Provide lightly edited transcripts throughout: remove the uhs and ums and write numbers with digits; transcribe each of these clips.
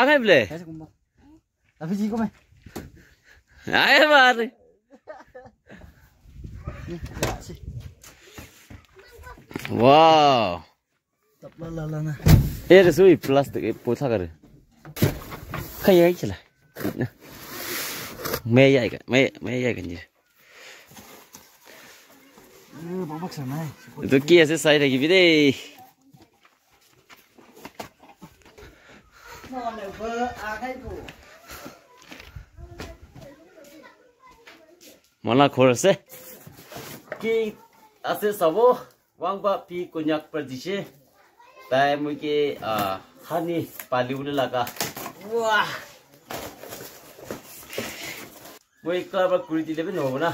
আগাই বলে tapi sih kome আয় বারে wow tập la na এর সুই প্লাস্টিক পোছা করে খাই যাই চলা mê vậy cả mê vậy cái gì bác sẵn này tôi kia sẽ xây ra cái gì đi mana khor se ki ase sabo wang ba pi konyak pradishe tai mu ke hani paliule laga wah moi ka ba kuri dile be no na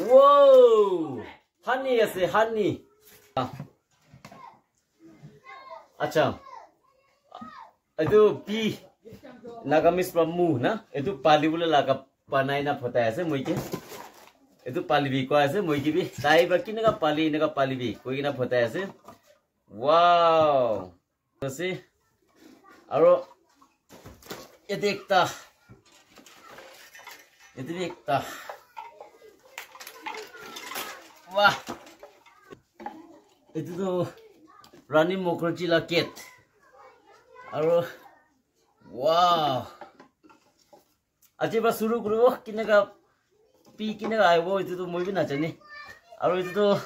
wow honey ase honey acha adu pi nagamis pramu na edu pali bole laga panai na phota ase moi ke edu pali bi ko ase moi ke bi tai ba kinaga pali bi koi na phota ase wow ase aro edekta wah itu tuh Rani Mukherjee la ket aro wow aje ba suru kuro kinaga pi kinaga aibo itu tuh moi bi na chani aro itu tuh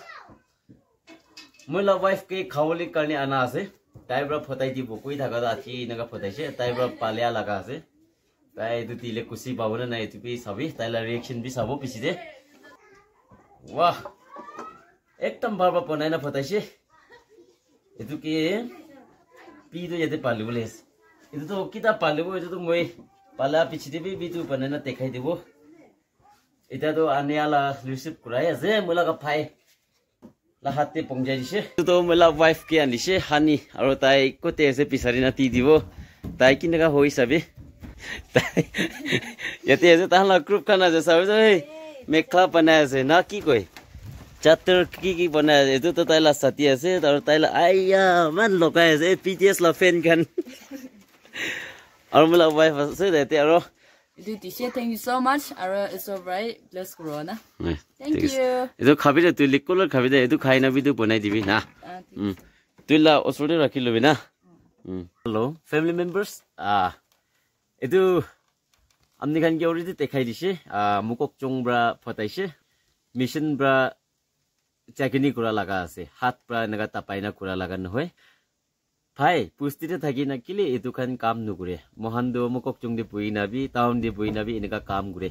moi la wife ke khawli karne ana ase taibra photai di bokoi thaga da chi naga photai se taibra palya laga ase tai itu tile kusi babona na itu bi sabi taila reaction bi sabo pisi de wah ekdam barba panai na photai se itu ke pi do yate palibole itu to kita palibo itu to moi pala pichi de bi tu panai na dekhai debo eta to aniala receive kurai ase mola ka phai lahate pongjai dise to mola wife ke anise hani aro tai kote ase pisari na ti dibo tai kinaga hoi sabe tai yate ase tahla group khana je sabe ei mekla banai ase na ki koi chatter ki banai etu to taila sati ase aro taila aiya man lokai ase PTS la fan kan aro mola wife ase dete aro thank you so much aro it's alright bless corona thank you etu khabi de tu likol khabi de etu khai na bi tu banai dibi na tuila osore rakhi lobi na hello family members etu amni kan ge already dekhai dise mukok chongbra photaise mission bra chakini kura laga ase hat pra naga tapaina kura laga nohoi bhai pustite thaki na kile etu kan kam nugure mohando mukok chongde buina bi town de buina bi enaka kam gure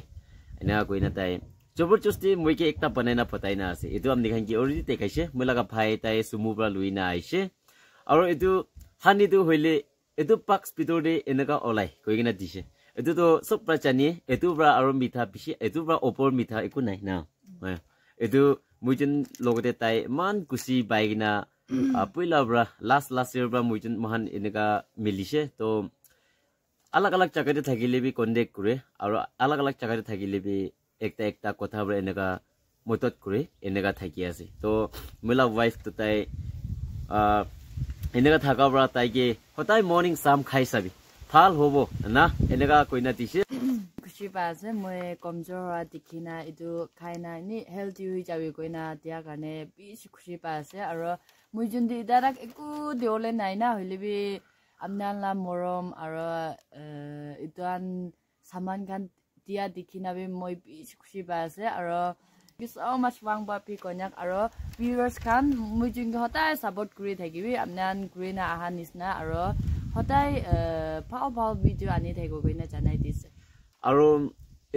ena koina tai जबरदस्ती मोइके एकटा बनाइना पताइना आसे एतु आमनि खान कि already देखाइसे मोलागा भाइ ताइ सुमुब्रा लुइना आइसे आरो एतु हानि दु होइले एतु पाक्स पितोर दे एनका ओलाइ कइगिना दिसे एतु तो सब प्रचानि एतु ब्रा आरो मिठा पिसे एतु ब्रा ओपर मिठा एकु नाइ ना एतु मुइजन लोगते ताइ मान कुसी बाइगिना पहिला ब्रा लास्ट इयर ब्रा मुइजन महान एनका मिलिसे तो अलग अलग जगहते थाकिले बि कन्टेक्ट करे आरो अलग अलग जगहते थाकिले बि एकटा कथा ब्रा एनका मदद करे एनका थाकि आसे तो मोला वाइफ तो ताइ एनका थाका ब्रा ताइके हताइ मर्निंग साम खाइ साबि फाल होबो ना एनका कोइना दिसे खुशी पासे মই कमजोर रा दिखिना इदु खाइना नि हेल्थी हुइ जाबि कोइना दिया गाने बिस खुशी पासे आरो मुइ जुन्दि दाराक एकु देओले नाइना हइलेबि আমনালা মরম আরো ইদান সামান গান দিয়া দেখিনা বি মই বিশ খুশি পাছে আরো so much wang ba pi konyak aro viewers kan moi jing hotai support kuri thakibi amnan green aha nisna aro hotai pau video ani thaigo goina janai dise aro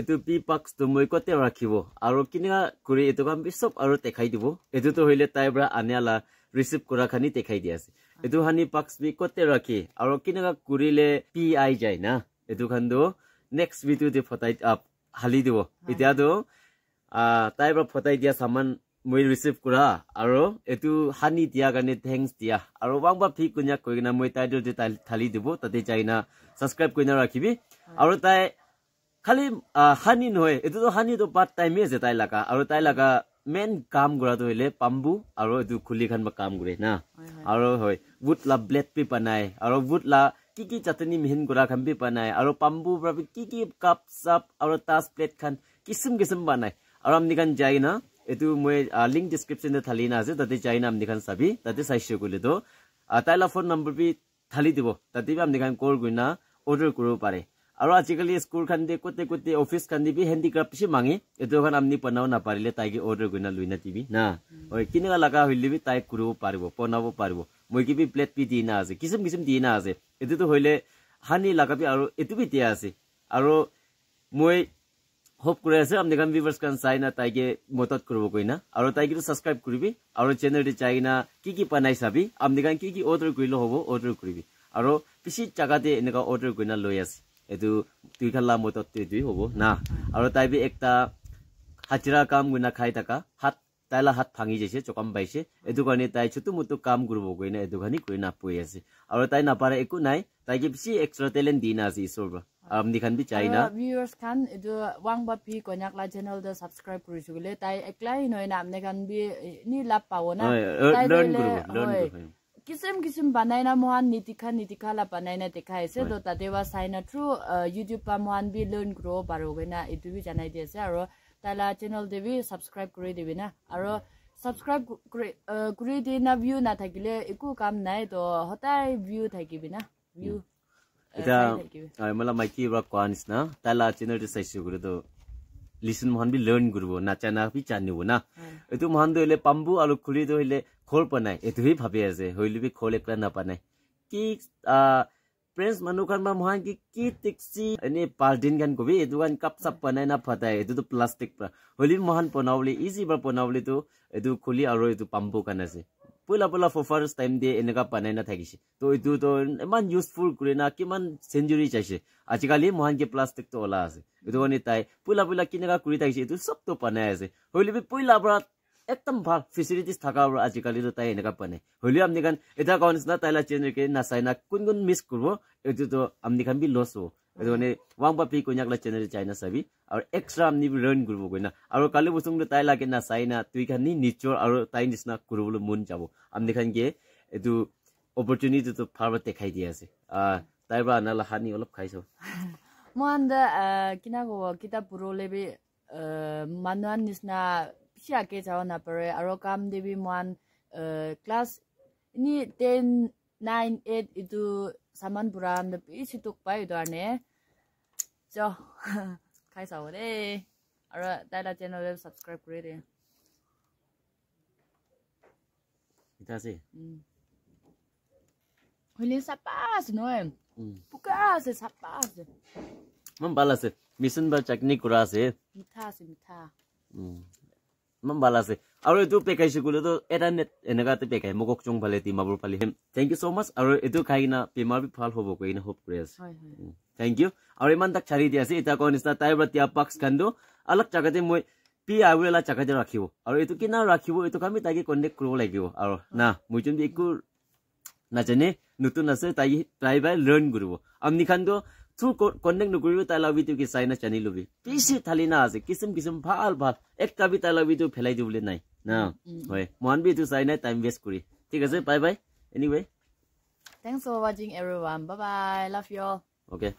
etu pi pax to moi kote rakhibo aro kininga kuri etu kam bisop aro dekhai dibo etu to hoile taibra aniala receive kora khani dekhai diase etu hani pax bi kote rakhi aro kininga kurile pi ai jai na etu khan do next video de photai up hali dibo itia do taibra photai dia saman moi receive kora aro etu hani dia gane thanks dia aro wangba phi kunya koina moi tai do de thali dibo tate jaina subscribe koina rakhibi aro tai खाली हानि नहय एतु तो हानि तो part time ए जे ताइ लागा आरो ताइ लागा মেন কাম কৰা তো হইলে পাম্বু আৰু এটো খুলি খান বা কাম কৰে না আৰু হয় wood la blade pi panai আৰু wood la কি চাটনি মিহিন কৰা খান বি পানাই আৰু পাম্বু পৰা কি কাপ সাপ আৰু তাস প্লেট খান কিসম বানাই আৰু আমনি খান যাই না এটো মই লিংক ডেসক্রিপশন এ থালি না আছে তাতে যাই না আমনি খান চাবি তাতে চাইছো কইলে তো তাইলা ফোন নম্বৰ বি থালি দিব তাতে বি আমনি খান কল গইনা অৰ্ডাৰ কৰিব পাৰে আৰু আজিকালি স্কুল খান দে কোতে অফিস খান দি বি হ্যান্ডিক্রাফট সি মাঙি এটো খান আমনি পনাও না পারিলে তাইকে অর্ডার গইনা লইনা দিবি না ওই কিনেগা লাগা হইলে বি তাই কৰিব পাৰিব পনাব পাৰিব মই কি বি প্লেট পি দি না আছে কিসম দি না আছে এটো তো হইলে হানি লাগাবি আৰু এটো বি দিয়া আছে আৰু মই হোপ কৰে আছে আপনি কান ভিউয়াৰ্স কান চাই না তাইকে মদত কৰব কইনা আৰু তাইকে সাবস্ক্ৰাইব কৰিবি আৰু চ্যানেলটি চাই না কি পানাই চাবি আপনি কান কি অৰ্ডাৰ কইলো হবো অৰ্ডাৰ কৰিবি আৰু পিছি জাগাতে এনেকা অর্ডার কইনা লৈ আছে এটো তুই খালা মদত তুই হবো না আৰু তাইবি একটা হাজিরা কাম গুনা খাই থাকা হাত তাইলা হাত ভাঙি যাইছে চকাম পাইছে এটো কাৰণে তাই ছোটো মোটো কাম কৰিব কইনা এটো খানি কইনা পই আছে আৰু তাই না পাৰে একো নাই তাইকে পিছি এক্সট্ৰা ট্যালেন্ট দিনা আছে ঈশ্বৰ আমনি খান বি চাই না ভিউয়াৰ্স খান এটো ওয়াংবা পি কন্যাকলা চ্যানেল দা সাবস্ক্ৰাইব কৰিছো গলে তাই একলাই নয় না আমনে খান বি নি লাভ পাবো না তাই লার্ন কৰিব কিসম বানাই না মহান নীতিখা লা বানাই না দেখাইছে তো তাতে বা চাইনা থ্ৰু ইউটিউব পা মহান বি লাৰ্ন গ্ৰো পাৰো গনা এটো বি জানাই দিছে আৰু তাইলা চ্যানেল দেবি সাবস্ক্ৰাইব কৰি দিবি না আৰু সাবস্ক্ৰাইব কৰি দিনা ভিউ না থাকিলে একো কাম নাই তো হতাই ভিউ থাকিবি না ভিউ এটা मला माहिती बा कोनिस ना ताला चॅनल चे साइज गुरो तो लिसन मोहन बि लर्न गुरबो ना चाना बि चानिबो ना एतु मोहन दोले पाम्बु आलु खुली दोले खोल पनाय एतु ही भाबे আছে হইলি বি खोल एकला ना पनाय की फ्रेंड्स मनु खान मा मोहन की टिक्सी एने पाल्दिन गान को बि एतु गान कप सप पनाय ना फताय एतु तो प्लास्टिक पर হইলি मोहन पनावले इजी बा पनावले तो एतु खुली आरो एतु पाम्बु कान আছে পইলা ফর ফার্স্ট টাইম দিয়ে এনেকা পানাই না থাকিছে তো এটো তো ইমান ইউজফুল করে না কিমান সেঞ্চুরি চাইছে আজিকালি মহান কে প্লাস্টিক তো ওলা আছে এটো মানে তাই পইলা কিনেকা কৰি থাকিছে এটো সব তো পানাই আছে হইলি বি পইলা পৰা একদম ভাল ফেসিলিটিস থাকা আজিকালি তো তাই এনেকা পানাই হইলি আমনি কান এটা কোনস না তাইলা চেঞ্জ কে না চাইনা কোন মিস করব এটো তো আমনি কান বি লস হো এটো মানে ওয়াংবা পি কইনাকলা চ্যানেল চাইনা চাবি আৰু এক্সট্ৰা আমনি লাৰ্ন কৰব কইনা আৰু কালি বসুং তাই লাগে না চাইনা তুই খানি নিচৰ আৰু তাই নিছনা করবলে মন যাব আমনি খান কে এটো অপরচুনিটি তো ফারবা দেখাই দি আছে তাই বা নালা হানি অলপ খাইছো মহানদা কিনা গো কিতাব পুরোলেবি মানুয়ান নিছনা পিছাকে যাও না পারে আৰু কাম দেবি মহান ক্লাস নি 10 9 8 ইটো সামান পুরাম দে পিছি তুক পাই দরনে চ খাইছাও দে আৰু তাইলা চ্যানেল সাবস্ক্ৰাইব কৰি দে এটা আছে হইলে সাপাস নয় পুকা আছে সাপাস মম ভালো আছে মিশন বা চাটনি করা আছে মিঠা মম ভালো আছে আৰু এটো পেকাইছে গুলো তো এটা নেট এনেগাতে পেকাই মকক চং ভালে তি মাবুৰ পালি থ্যাংক ইউ সো মাচ আৰু এটো খাইনা পেমাৰ বি ভাল হ'ব কইনা হোপ কৰি আছে থ্যাংক ইউ আৰু ইমান তাক চাৰি দি আছে এটা কোন নিস্তা তাই বতিয়া পাক্স খান্দো অলক জাগাতে মই পি আউলা জাগাতে ৰাখিব আৰু এটো কিনা ৰাখিব এটো কামি তাকে কন্টেক্ট কৰিব লাগিব আৰু না মই তুমি একো নাজানে নতুন আছে তাই বাই লাৰ্ন কৰব আমনি খানতো থ্ৰু কন্টেক্ট নকৰিব তাই লাভ ভিডিও কি চাইনা জানি লবি পিছি থালি না আছে কিসম ভাল একটা বি তাই লাভ ভিডিও ফেলাই দিবলে নাই না হয় মহান বি তো চাইনা টাইম ওয়েস্ট করি ঠিক আছে বাই anyway thanks for watching everyone bye bye love you all okay